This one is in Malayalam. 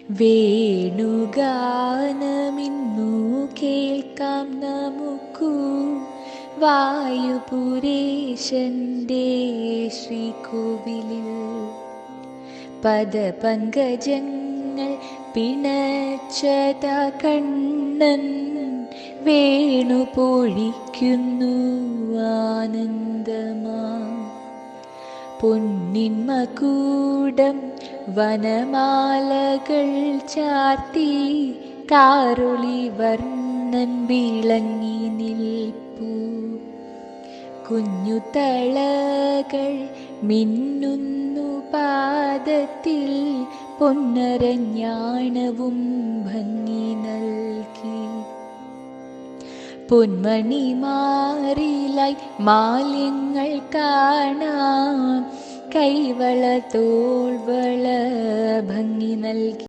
വേണുഗാനമിന്നു കേൾക്കാം നമുക്കു വായുപുരേശന്റെ ശ്രീകോവിലിൽ. പദപങ്കജങ്ങൾ പിണച്ചത കണ്ണൻ വേണു പൊഴിക്കുന്നു ആനന്ദമാ. പൊന്നിൻ മകുടം വനമാലകൾ ചാർത്തി കാറൊളി വർണ്ണൻ വിളങ്ങി നിൽപ്പൂ. കുഞ്ഞു തളകൾ മിന്നുന്നു പാദത്തിൽ പൊന്നരഞ്ഞാണവും ഭംഗി നൽകി. പൊന്മണിമാറിലായി മാലിന്യങ്ങൾ കാണാം, കൈവള തോൾവള ഭംഗി നൽകി.